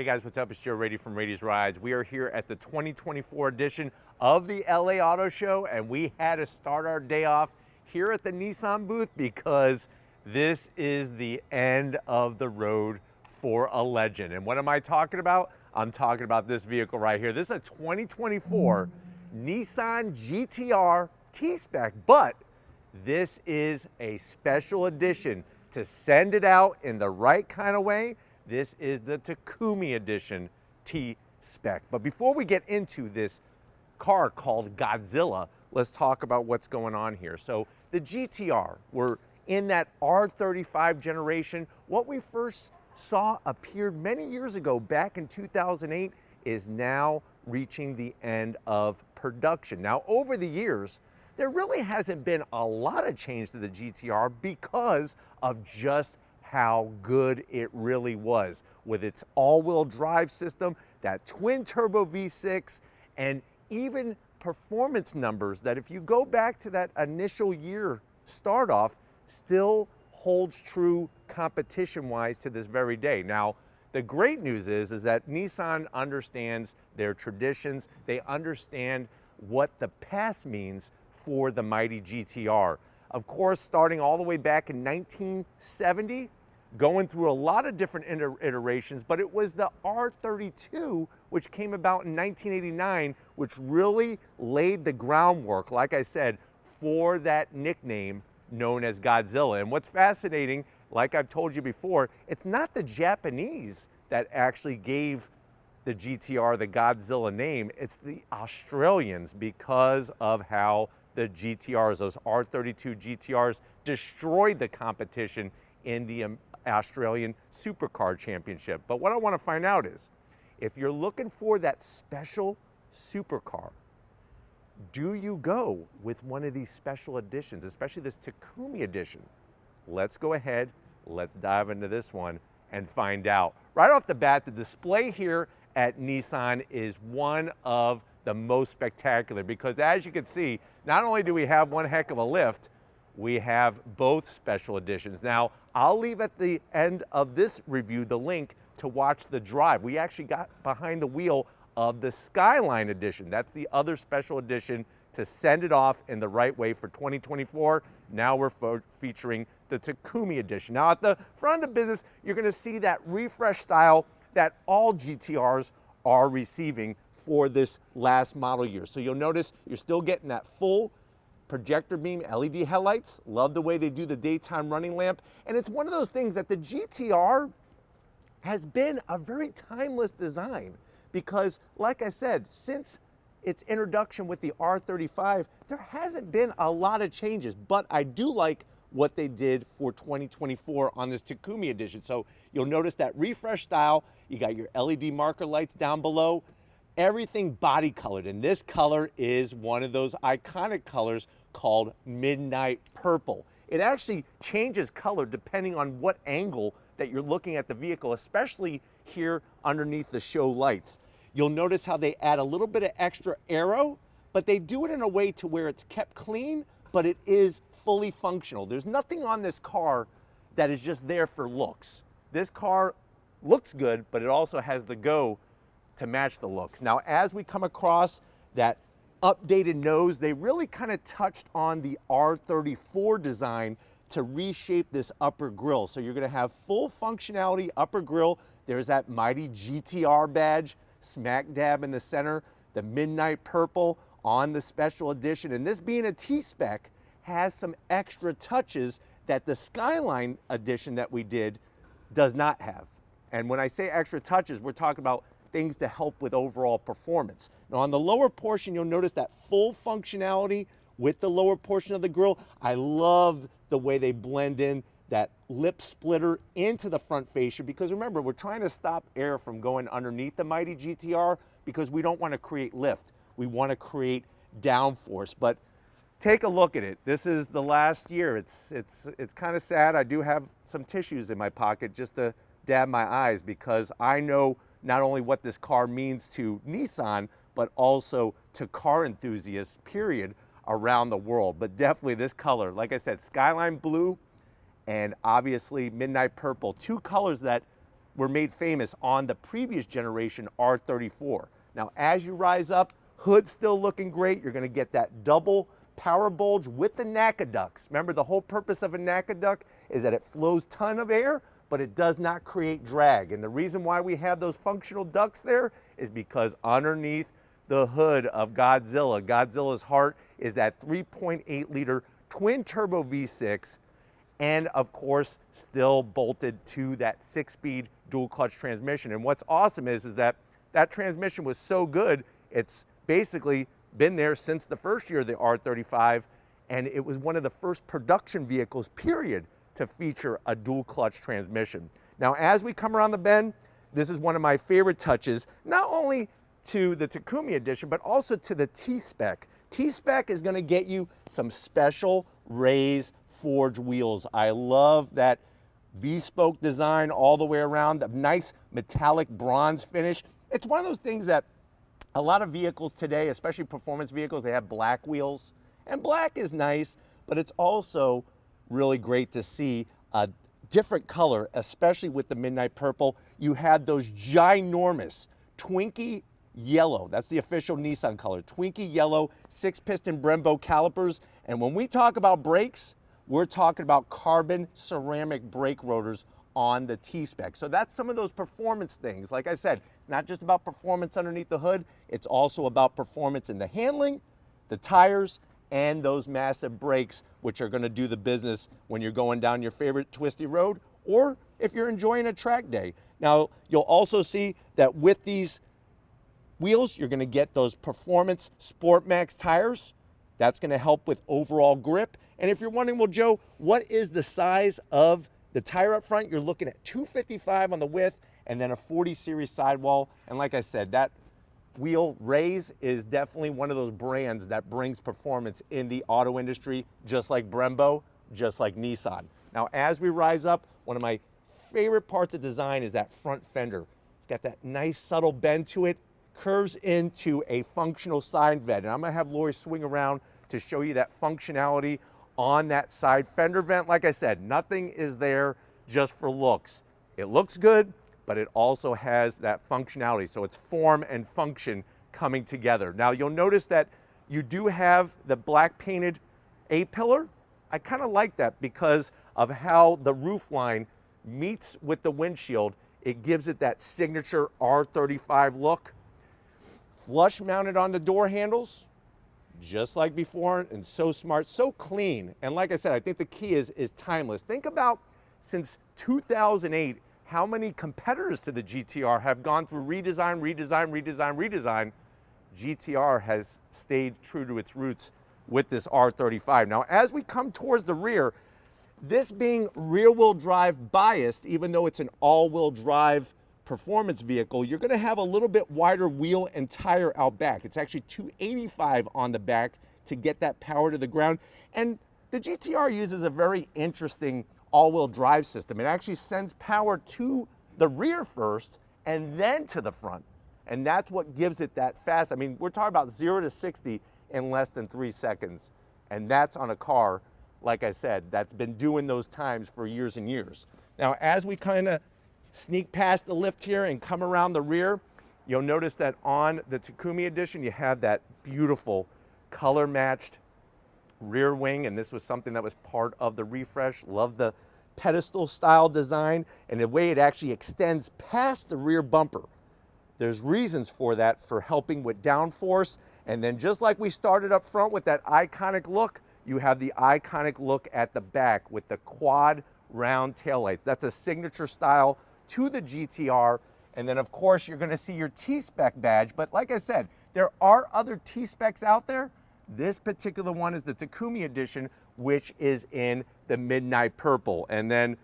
Hey guys, what's up? It's Joe Raiti from Raiti's Rides. We are here at the 2024 edition of the LA Auto Show, and we had to start our day off here at the Nissan booth because this is the end of the road for a legend. And what am I talking about? I'm talking about this vehicle right here. This is a 2024 Nissan GTR T-spec, but this is a special edition to send it out in the right kind of way. This is the Takumi Edition T-spec. But before we get into this car called Godzilla, let's talk about what's going on here. So the GTR, we're in that R35 generation. What we first saw appeared many years ago, back in 2008, is now reaching the end of production. Now, over the years, there really hasn't been a lot of change to the GTR because of just how good it really was with its all-wheel drive system, that twin turbo V6, and even performance numbers that if you go back to that initial year start off, still holds true competition-wise to this very day. Now, the great news is that Nissan understands their traditions. They understand what the past means for the mighty GTR. Of course, starting all the way back in 1970, going through a lot of different iterations, but it was the R32, which came about in 1989, which really laid the groundwork, like I said, for that nickname known as Godzilla. And what's fascinating, like I've told you before, it's not the Japanese that actually gave the GTR the Godzilla name, it's the Australians, because of how the GTRs, those R32 GTRs, destroyed the competition in the Australian Supercar Championship. But what I want to find out is, if you're looking for that special supercar, do you go with one of these special editions, especially this Takumi Edition? Let's go ahead, let's dive into this one and find out. Right off the bat, the display here at Nissan is one of the most spectacular because, as you can see, not only do we have one heck of a lift, we have both special editions. Now, I'll leave at the end of this review the link to watch the drive. We actually got behind the wheel of the Skyline Edition. That's the other special edition to send it off in the right way for 2024. Now we're featuring the Takumi Edition. Now, at the front of the business, you're gonna see that refresh style that all GTRs are receiving for this last model year. So you'll notice you're still getting that full projector beam LED headlights. Love the way they do the daytime running lamp. And it's one of those things that the GTR has been a very timeless design because, like I said, since its introduction with the R35, there hasn't been a lot of changes, but I do like what they did for 2024 on this Takumi Edition. So you'll notice that refresh style, you got your LED marker lights down below, everything body colored, and this color is one of those iconic colors called Midnight Purple. It actually changes color depending on what angle that you're looking at the vehicle, especially here underneath the show lights. You'll notice how they add a little bit of extra aero, but they do it in a way to where it's kept clean, but it is fully functional. There's nothing on this car that is just there for looks. This car looks good, but it also has the go to match the looks. Now, as we come across that updated nose, they really kind of touched on the R34 design to reshape this upper grille. So you're gonna have full functionality upper grille. There's that mighty GTR badge smack dab in the center, the midnight purple on the special edition. And this being a T-spec has some extra touches that the Skyline edition that we did does not have. And when I say extra touches, we're talking about things to help with overall performance. Now, on the lower portion, you'll notice that full functionality with the lower portion of the grille. I love the way they blend in that lip splitter into the front fascia, because remember, we're trying to stop air from going underneath the mighty GTR because we don't want to create lift. We want to create downforce. But take a look at it. This is the last year. It's kind of sad. I do have some tissues in my pocket just to dab my eyes because I know not only what this car means to Nissan, but also to car enthusiasts, period, around the world. But definitely this color, like I said, Skyline Blue and obviously Midnight Purple, two colors that were made famous on the previous generation R34. Now, as you rise up, hood's still looking great. You're gonna get that double power bulge with the NACA ducts. Remember, the whole purpose of a NACA duct is that it flows ton of air, but it does not create drag. And the reason why we have those functional ducts there is because underneath the hood of Godzilla, Godzilla's heart is that 3.8 liter twin turbo V6, and of course, still bolted to that 6-speed dual clutch transmission. And what's awesome is that that transmission was so good, it's basically been there since the first year of the R35, and it was one of the first production vehicles, period, to feature a dual clutch transmission. Now, as we come around the bend, this is one of my favorite touches, not only to the Takumi Edition, but also to the T-spec. T-spec is gonna get you some special raised forged wheels. I love that V-spoke design all the way around, the nice metallic bronze finish. It's one of those things that a lot of vehicles today, especially performance vehicles, they have black wheels. And black is nice, but it's also really great to see a different color, especially with the midnight purple. You have those ginormous Twinkie yellow, that's the official Nissan color, Twinkie yellow 6-piston Brembo calipers. And when we talk about brakes, we're talking about carbon ceramic brake rotors on the T-spec. So that's some of those performance things. Like I said, it's not just about performance underneath the hood, it's also about performance in the handling, the tires, and those massive brakes, which are gonna do the business when you're going down your favorite twisty road, or if you're enjoying a track day. Now, you'll also see that with these wheels, you're gonna get those performance Sport Max tires. That's gonna help with overall grip. And if you're wondering, well, Joe, what is the size of the tire up front? You're looking at 255 on the width and then a 40 series sidewall. And like I said, that wheel raise is definitely one of those brands that brings performance in the auto industry, just like Brembo, just like Nissan. Now, as we rise up, one of my favorite parts of design is that front fender. It's got that nice subtle bend to it, curves into a functional side vent. And I'm gonna have Lori swing around to show you that functionality on that side fender vent. Like I said, nothing is there just for looks. It looks good, but it also has that functionality. So it's form and function coming together. Now you'll notice that you do have the black painted A-pillar. I kind of like that because of how the roof line meets with the windshield. It gives it that signature R35 look. Flush mounted on the door handles, just like before, and so smart, so clean. And like I said, I think the key is timeless. Think about since 2008, how many competitors to the GTR have gone through redesign, redesign, redesign, redesign. GTR has stayed true to its roots with this R35. Now, as we come towards the rear, this being rear-wheel drive biased, even though it's an all-wheel drive performance vehicle, you're gonna have a little bit wider wheel and tire out back. It's actually 285 on the back to get that power to the ground. And the GTR uses a very interesting all-wheel drive system. It actually sends power to the rear first and then to the front. And that's what gives it that fast. I mean, we're talking about 0 to 60 in less than 3 seconds. And that's on a car, like I said, that's been doing those times for years and years. Now, as we kind of sneak past the lift here and come around the rear, you'll notice that on the Takumi Edition, you have that beautiful color matched rear wing. And this was something that was part of the refresh. Love the pedestal style design and the way it actually extends past the rear bumper. There's reasons for that, for helping with downforce. And then just like we started up front with that iconic look, you have the iconic look at the back with the quad round taillights. That's a signature style to the GTR. And then of course you're gonna see your T-spec badge. But like I said, there are other T-specs out there. This particular one is the Takumi Edition, which is in the midnight purple. And then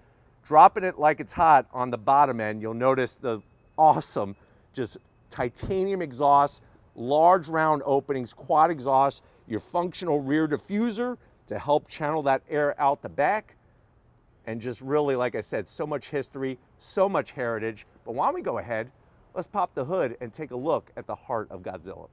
dropping it like it's hot on the bottom end, you'll notice the awesome, just titanium exhaust, large round openings, quad exhaust, your functional rear diffuser to help channel that air out the back. And just really, like I said, so much history, so much heritage. But why don't we go ahead, let's pop the hood and take a look at the heart of Godzilla.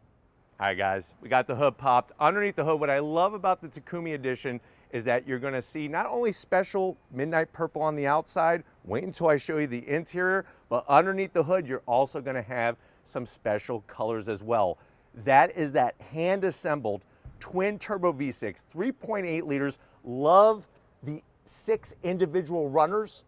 All right, guys, we got the hood popped. Underneath the hood, what I love about the Takumi Edition is that you're gonna see not only special midnight purple on the outside, wait until I show you the interior, but underneath the hood, you're also gonna have some special colors as well. That is that hand-assembled twin turbo V6, 3.8 liters. Love the 6 individual runners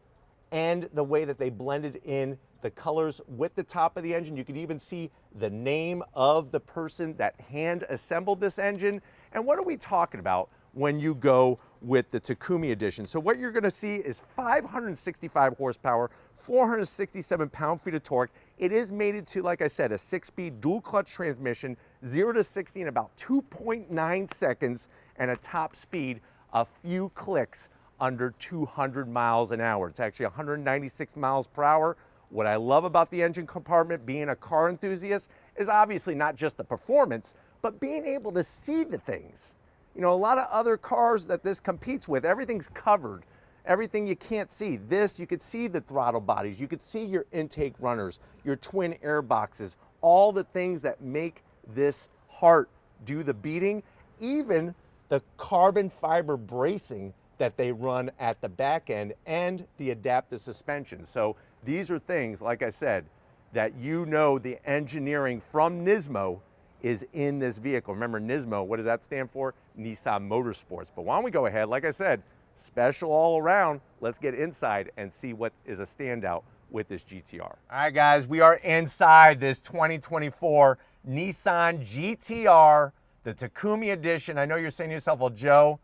and the way that they blended in the colors with the top of the engine. You can even see the name of the person that hand assembled this engine. And what are we talking about when you go with the Takumi Edition? So what you're gonna see is 565 horsepower, 467 pound-feet of torque. It is mated to, like I said, a 6-speed dual clutch transmission, 0 to 60 in about 2.9 seconds, and a top speed a few clicks under 200 miles an hour. It's actually 196 miles per hour. What I love about the engine compartment, being a car enthusiast, is obviously not just the performance, but being able to see the things. You know, a lot of other cars that this competes with, everything's covered. Everything you can't see. This, you could see the throttle bodies, you could see your intake runners, your twin air boxes, all the things that make this heart do the beating, even the carbon fiber bracing that they run at the back end and the adaptive suspension. So these are things, like I said, that you know the engineering from Nismo is in this vehicle. Remember Nismo, what does that stand for? Nissan Motorsports. But why don't we go ahead, like I said, special all around. Let's get inside and see what is a standout with this GTR. All right, guys, we are inside this 2024 Nissan GTR, the Takumi Edition. I know you're saying to yourself, well, Joe,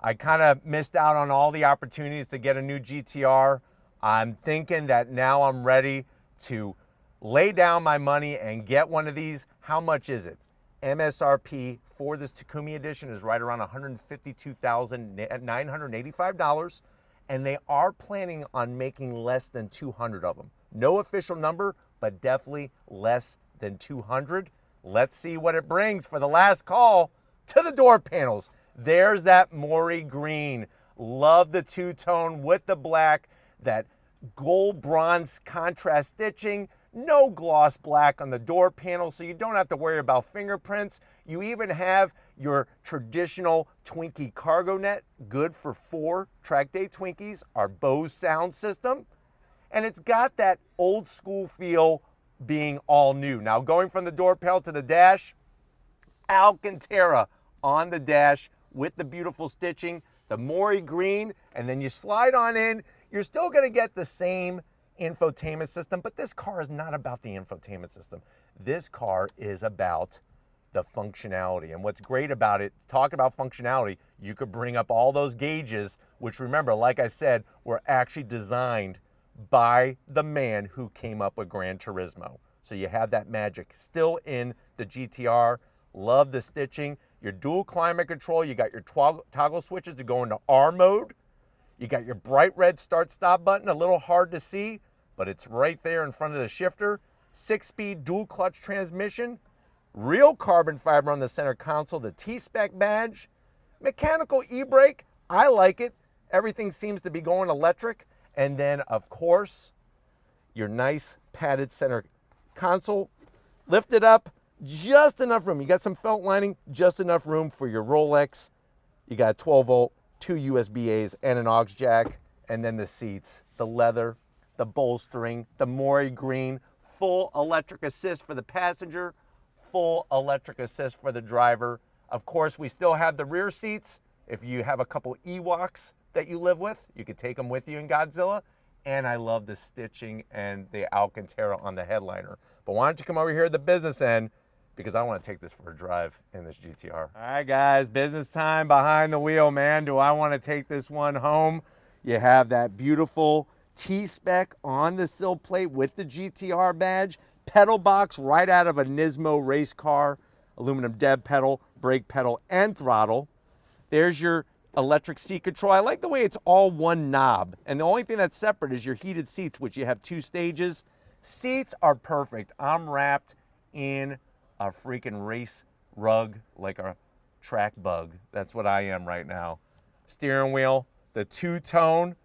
I kind of missed out on all the opportunities to get a new GTR. I'm thinking that now I'm ready to lay down my money and get one of these. How much is it? MSRP for this Takumi Edition is right around $152,985, and they are planning on making less than 200 of them. No official number, but definitely less than 200. Let's see what it brings for the last call to the door panels. There's that Mori Green. Love the two-tone with the black, that gold bronze contrast stitching. No gloss black on the door panel, so you don't have to worry about fingerprints. You even have your traditional Twinkie cargo net, good for 4 track day Twinkies, our Bose sound system. And it's got that old school feel being all new. Now going from the door panel to the dash, Alcantara on the dash with the beautiful stitching, the Mori Green, and then you slide on in. You're still gonna get the same infotainment system, but this car is not about the infotainment system. This car is about the functionality. And what's great about it, talk about functionality, you could bring up all those gauges, which remember, like I said, were actually designed by the man who came up with Gran Turismo. So you have that magic still in the GTR. Love the stitching. Your dual climate control, you got your toggle switches to go into R mode. You got your bright red start stop button, a little hard to see, but it's right there in front of the shifter. 6-speed dual clutch transmission, real carbon fiber on the center console, the T-spec badge, mechanical e-brake, I like it. Everything seems to be going electric. And then of course, your nice padded center console. Lift it up, just enough room. You got some felt lining, just enough room for your Rolex. You got a 12 volt, 2 USB-As and an aux jack. And then the seats, the leather, the bolstering, the Mori Green, full electric assist for the passenger, full electric assist for the driver. Of course, we still have the rear seats. If you have a couple Ewoks that you live with, you could take them with you in Godzilla. And I love the stitching and the Alcantara on the headliner. But why don't you come over here at the business end, because I want to take this for a drive in this GTR. All right, guys, business time behind the wheel, man. Do I want to take this one home? You have that beautiful T-spec on the sill plate with the GTR badge, pedal box right out of a Nismo race car, aluminum dev pedal, brake pedal, and throttle. There's your electric seat control. I like the way it's all one knob, and the only thing that's separate is your heated seats, which you have 2 stages. Seats are perfect. I'm wrapped in a freaking race rug like a track bug. That's what I am right now. Steering wheel, the two-tone,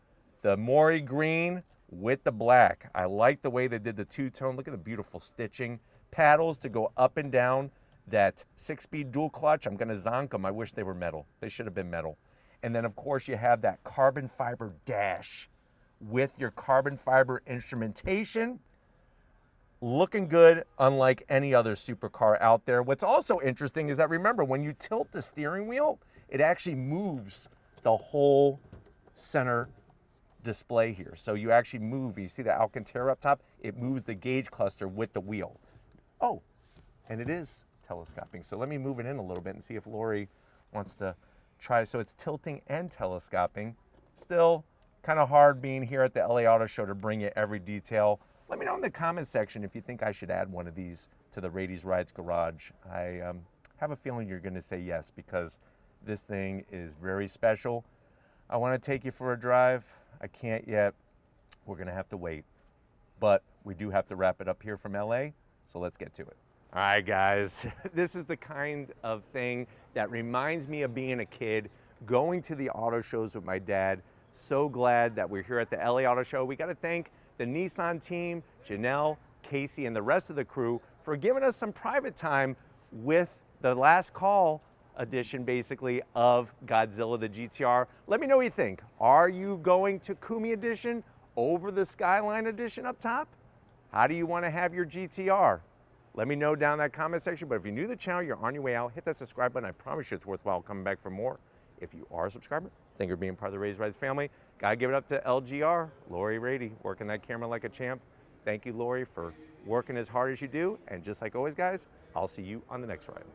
the Mori Green with the black. I like the way they did the two-tone. Look at the beautiful stitching. Paddles to go up and down that 6-speed dual clutch. I'm gonna zonk them. I wish they were metal. They should have been metal. And then of course you have that carbon fiber dash with your carbon fiber instrumentation. Looking good, unlike any other supercar out there. What's also interesting is that, remember, when you tilt the steering wheel, it actually moves the whole center display here. So you actually move, you see the Alcantara up top, it moves the gauge cluster with the wheel. Oh, and it is telescoping. So let me move it in a little bit and see if Lori wants to try. So it's tilting and telescoping. Still kind of hard being here at the LA Auto Show to bring you every detail. Let me know in the comment section if you think I should add one of these to the Raiti's Rides Garage. I have a feeling you're gonna say yes, because this thing is very special. I wanna take you for a drive. I can't yet. We're gonna have to wait. But we do have to wrap it up here from LA, so let's get to it. All right, guys, this is the kind of thing that reminds me of being a kid, going to the auto shows with my dad. So glad that we're here at the LA Auto Show. We gotta thank the Nissan team, Janelle, Casey, and the rest of the crew for giving us some private time with the last call edition, basically, of Godzilla the GTR. Let me know what you think. Are you going Takumi Edition over the Skyline Edition up top? How do you want to have your GTR? Let me know down in that comment section. But if you're new to the channel, you're on your way out, hit that subscribe button. I promise you it's worthwhile coming back for more. If you are a subscriber, thank you for being part of the Raiti's Rides family. Gotta give it up to LGR, Lori Raiti, working that camera like a champ. Thank you, Lori, for working as hard as you do. And just like always, guys, I'll see you on the next ride.